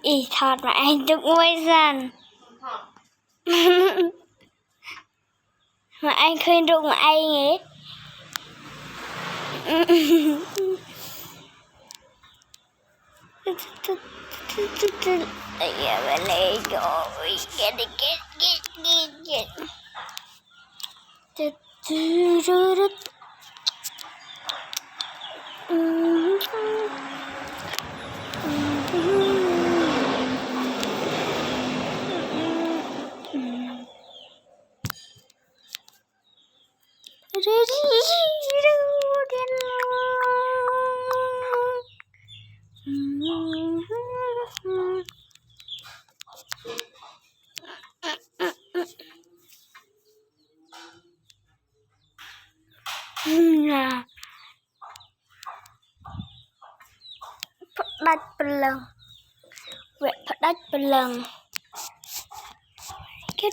ý thọt mà anh đụng quay dần. Mà anh khơi đụng anh ấy. Đạch lần vậy phải đạch lần cái